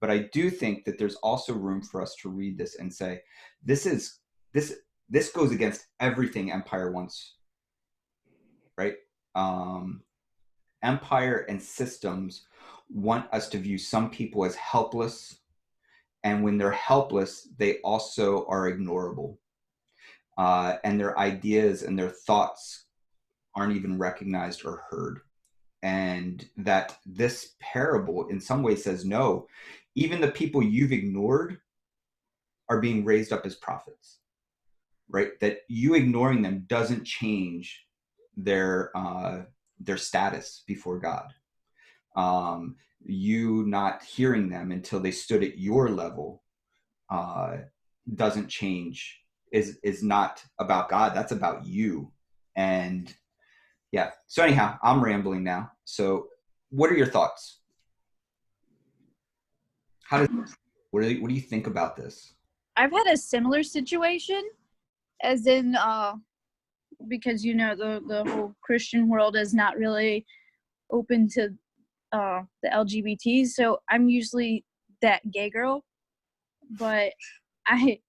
S1: But I do think that there's also room for us to read this and say, this goes against everything empire wants, right? Empire and systems want us to view some people as helpless. And when they're helpless, they also are ignorable. And their ideas and their thoughts aren't even recognized or heard. And that this parable in some ways says, no, even the people you've ignored are being raised up as prophets, right? That you ignoring them doesn't change their status before God. You not hearing them until they stood at your level doesn't change, is not about God. That's about you. And yeah. So anyhow, I'm rambling now. So what are your thoughts? What do you think about this?
S7: I've had a similar situation, as in because the whole Christian world is not really open to the LGBTs, so I'm usually that gay girl. But I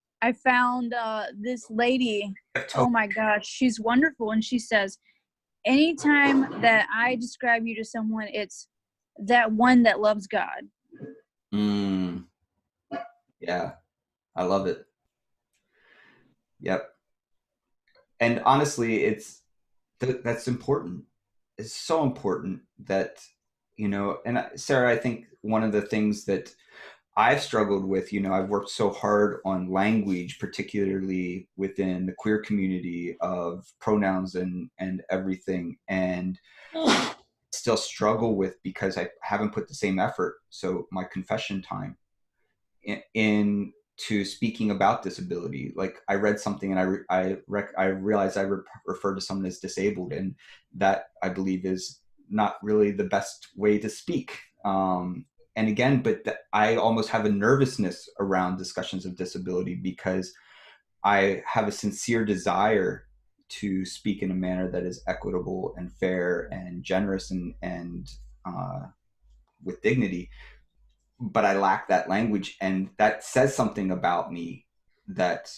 S7: found this lady. Oh my gosh, she's wonderful, and she says, anytime that I describe you to someone, it's that one that loves God.
S1: Yeah, I love it. Yep. And honestly, that's important. It's so important that, and Sarah, I think one of the things that I've struggled with, I've worked so hard on language, particularly within the queer community, of pronouns and everything, and still struggle with, because I haven't put the same effort. So my confession time in to speaking about disability. Like I read something and I realized I refer to someone as disabled, and that I believe is not really the best way to speak. And again, but I almost have a nervousness around discussions of disability because I have a sincere desire to speak in a manner that is equitable and fair and generous and with dignity, but I lack that language, and that says something about me that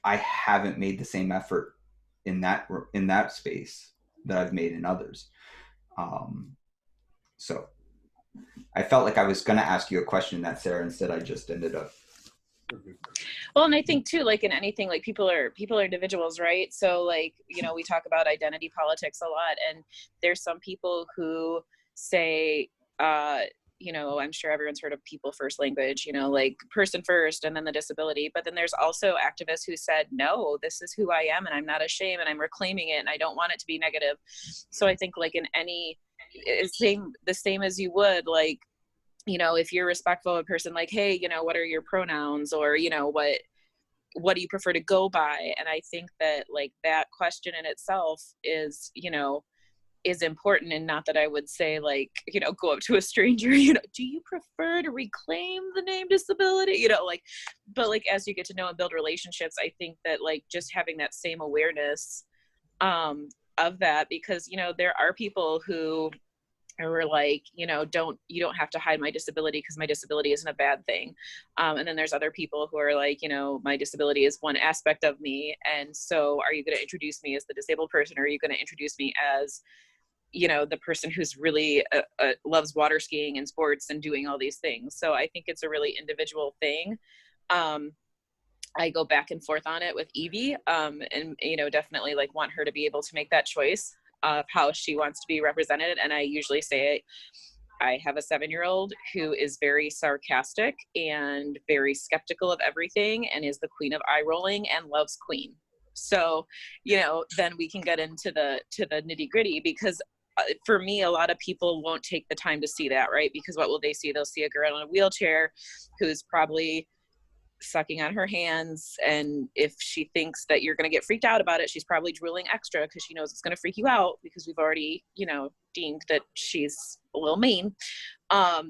S1: I haven't made the same effort in that space that I've made in others. So I felt like I was going to ask you a question in that, Sarah. Instead, I just ended up.
S6: Well, and I think too, like in anything, like people are individuals, right? So like, you know, we talk about identity politics a lot, and there's some people who say, you know, I'm sure everyone's heard of people first language, you know, like person first and then the disability. But then there's also activists who said, no, this is who I am and I'm not ashamed and I'm reclaiming it and I don't want it to be negative. So I think like in any the same as you would, like, you know, if you're respectful of a person, like, hey, you know, what are your pronouns, or, you know, what do you prefer to go by? And I think that like that question in itself is, you know, is important. And not that I would say like, you know, go up to a stranger, you know, do you prefer to reclaim the name disability? You know, like, but like as you get to know and build relationships, I think that like just having that same awareness of that, because, you know, there are people who are like, you know, you don't have to hide my disability because my disability isn't a bad thing. And then there's other people who are like, you know, my disability is one aspect of me. And so are you going to introduce me as the disabled person? Or are you going to introduce me as, you know, the person who's really loves water skiing and sports and doing all these things? So I think it's a really individual thing. I go back and forth on it with Evie, and, you know, definitely like want her to be able to make that choice of how she wants to be represented. And I usually say I have a 7-year-old who is very sarcastic and very skeptical of everything and is the queen of eye rolling and loves Queen. So, you know, then we can get into the nitty gritty, because for me, a lot of people won't take the time to see that, right? Because what will they see? They'll see a girl in a wheelchair who's probably sucking on her hands, and if she thinks that you're going to get freaked out about it, she's probably drooling extra because she knows it's going to freak you out, because we've already, you know, deemed that she's a little mean.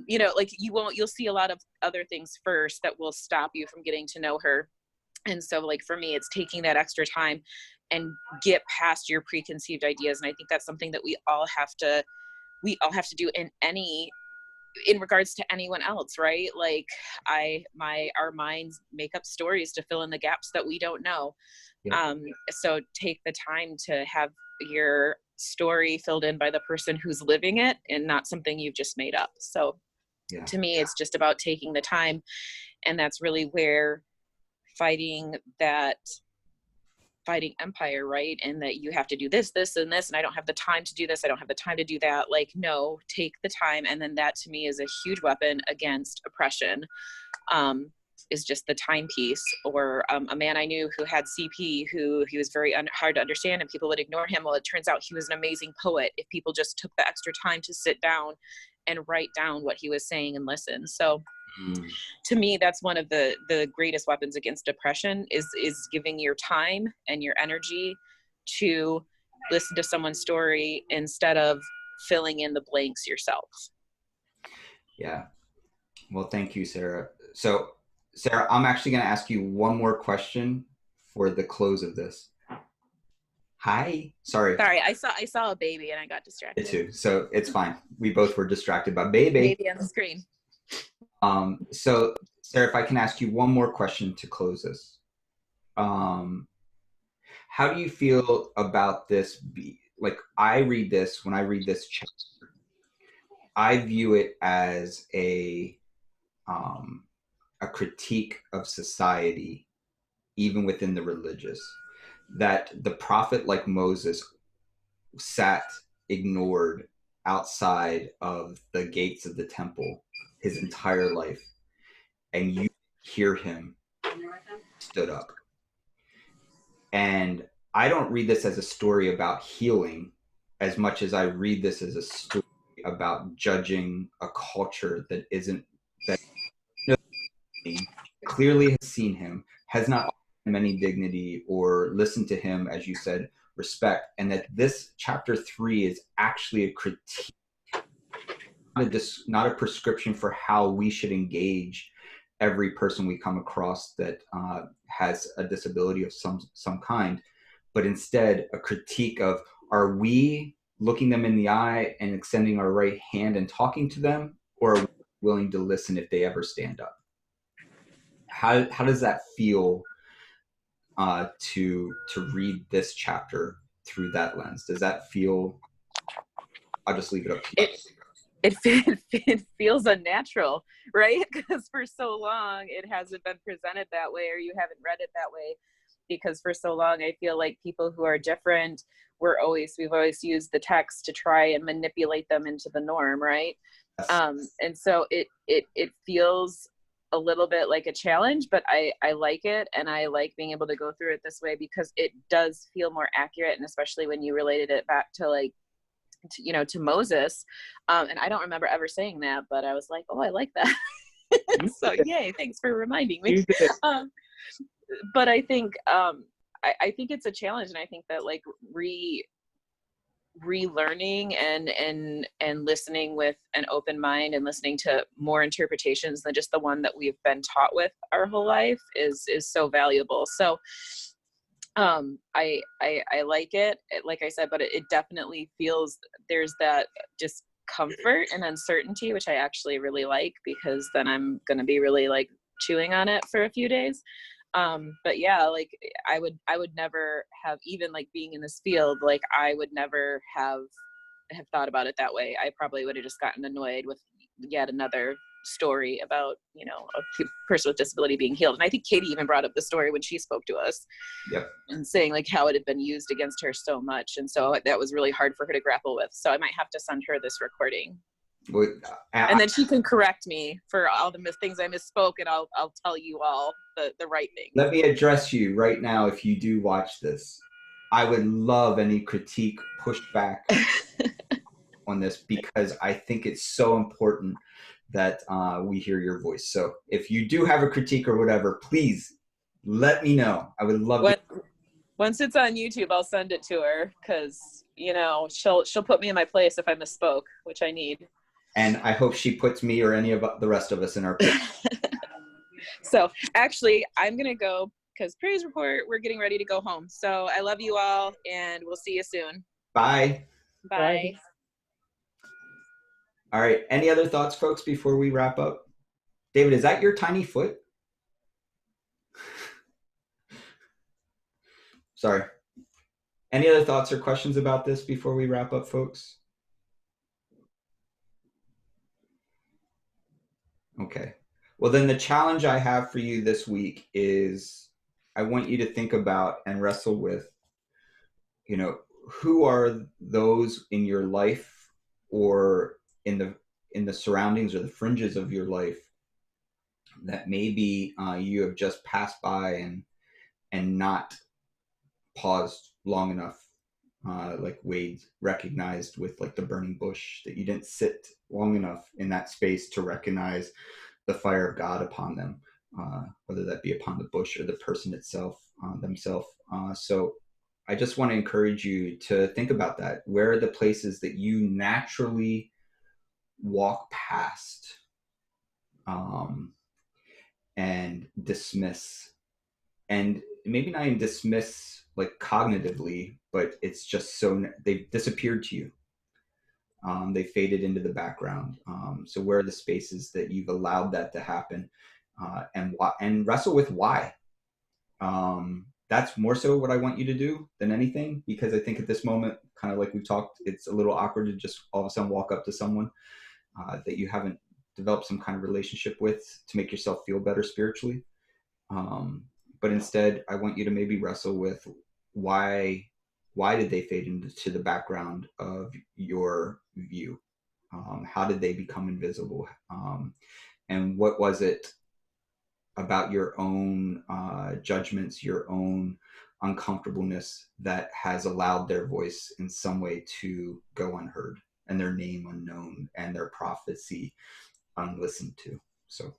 S6: You know, like you'll see a lot of other things first that will stop you from getting to know her. And so like for me, it's taking that extra time and get past your preconceived ideas. And I think that's something that we all have to do in regards to anyone else, right? Like our minds make up stories to fill in the gaps that we don't know. Yeah. So take the time to have your story filled in by the person who's living it and not something you've just made up. So yeah. To me, it's just about taking the time. And that's really where fighting empire, right? And that you have to do this and this, and I don't have the time to do this, I don't have the time to do that. Like, no, take the time. And then that to me is a huge weapon against oppression, is just the timepiece. Or a man I knew who had CP, who he was very hard to understand and people would ignore him. Well, it turns out he was an amazing poet if people just took the extra time to sit down and write down what he was saying and listen. So to me, that's one of the greatest weapons against depression is giving your time and your energy to listen to someone's story instead of filling in the blanks yourself.
S1: Yeah. Well, thank you, Sarah. So, Sarah, I'm actually going to ask you one more question for the close of this. Hi. Sorry,
S6: I saw a baby and I got distracted.
S1: Me too. So it's fine. We both were distracted by baby
S6: on the screen.
S1: So Sarah, if I can ask you one more question to close this. How do you feel about this? Like when I read this chapter, I view it as a critique of society, even within the religious, that the prophet like Moses sat ignored outside of the gates of the temple his entire life, and you hear him stood up. And I don't read this as a story about healing as much as I read this as a story about judging a culture that isn't, that clearly has seen him, has not offered him any dignity or listened to him, as you said, respect, and that this chapter 3 is actually a critique, not a prescription for how we should engage every person we come across that has a disability of some kind, but instead a critique of, are we looking them in the eye and extending our right hand and talking to them, or are we willing to listen if they ever stand up? How does that feel to read this chapter through that lens? Does that feel? I'll just leave it up to you.
S6: It feels unnatural, right? Because for so long it hasn't been presented that way, or you haven't read it that way. Because for so long, I feel like people who are different, we've always used the text to try and manipulate them into the norm, right? And so it feels a little bit like a challenge, but I like it, and I like being able to go through it this way because it does feel more accurate, and especially when you related it back to to Moses, and I don't remember ever saying that, but I was like, oh, I like that. So yay, thanks for reminding me. But I think I think it's a challenge, and I think that like relearning and listening with an open mind and listening to more interpretations than just the one that we've been taught with our whole life is so valuable. So I like it, like I said, but it definitely feels there's that discomfort and uncertainty, which I actually really like, because then I'm going to be really like chewing on it for a few days. But yeah, like I would never have, even like being in this field, like I would never have thought about it that way. I probably would have just gotten annoyed with yet another story about, a person with disability being healed. And I think Katie even brought up the story when she spoke to us.
S1: Yep.
S6: And saying like how it had been used against her so much. And so that was really hard for her to grapple with. So I might have to send her this recording. And then she can correct me for all the things I misspoke, and I'll tell you all the right thing.
S1: Let me address you right now. If you do watch this, I would love any critique, pushback on this, because I think it's so important that we hear your voice. So if you do have a critique or whatever, please let me know. I would love to.
S6: Once it's on YouTube, I'll send it to her, because she'll put me in my place if I misspoke, which I need.
S1: And I hope she puts me or any of the rest of us in our place.
S6: So actually, I'm gonna go, because praise report, we're getting ready to go home. So I love you all, and we'll see you soon.
S1: Bye.
S6: Bye.
S1: All right. Any other thoughts, folks, before we wrap up? David, is that your tiny foot? Sorry. Any other thoughts or questions about this before we wrap up, folks? Okay. Well, then the challenge I have for you this week is I want you to think about and wrestle with, who are those in your life or in the surroundings or the fringes of your life that maybe you have just passed by and not paused long enough, like Wade recognized with like the burning bush, that you didn't sit long enough in that space to recognize the fire of God upon them, whether that be upon the bush or the person itself, themselves. So I just want to encourage you to think about that. Where are the places that you naturally walk past and dismiss, and maybe not even dismiss like cognitively, but it's just so they've disappeared to you. They faded into the background. So where are the spaces that you've allowed that to happen, and wrestle with why? That's more so what I want you to do than anything, because I think at this moment, kind of like we've talked, it's a little awkward to just all of a sudden walk up to someone that you haven't developed some kind of relationship with to make yourself feel better spiritually. But instead, I want you to maybe wrestle with why did they fade into the background of your view? How did they become invisible? And what was it about your own judgments, your own uncomfortableness, that has allowed their voice in some way to go unheard, and their name unknown, and their prophecy unlistened to? So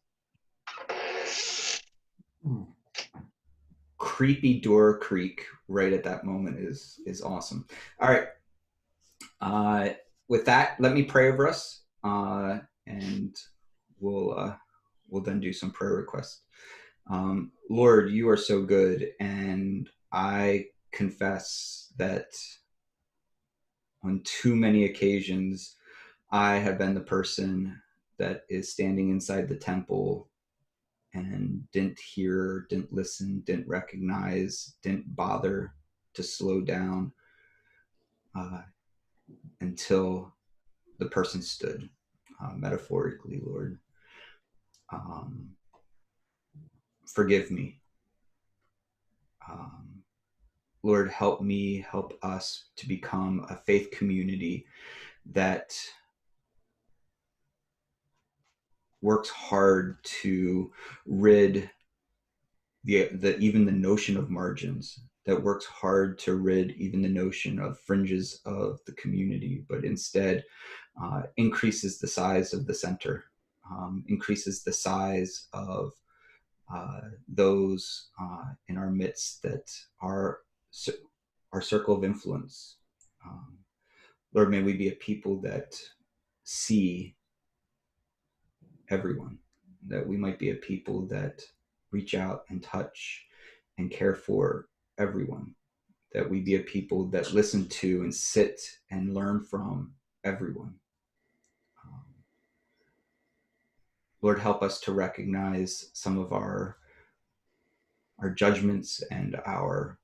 S1: creepy door creak right at that moment is awesome. All right. With that, let me pray over us, and we'll then do some prayer requests. Lord, you are so good, and I confess that on too many occasions I have been the person that is standing inside the temple and didn't hear, didn't listen, didn't recognize, didn't bother to slow down until the person stood, metaphorically, Lord. Forgive me. Lord, help me, help us to become a faith community that works hard to rid the even the notion of margins, that works hard to rid even the notion of fringes of the community, but instead increases the size of the center, increases the size of those in our midst that are our circle of influence. Lord, may we be a people that see everyone, that we might be a people that reach out and touch and care for everyone, that we be a people that listen to and sit and learn from everyone. Lord, help us to recognize some of our judgments and our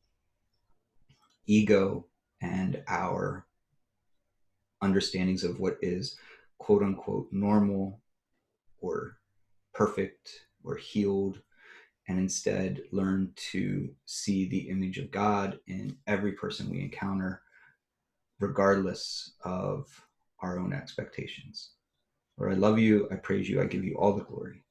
S1: ego and our understandings of what is quote unquote normal or perfect or healed, and instead learn to see the image of God in every person we encounter, regardless of our own expectations. Lord, I love you, I praise you, I give you all the glory.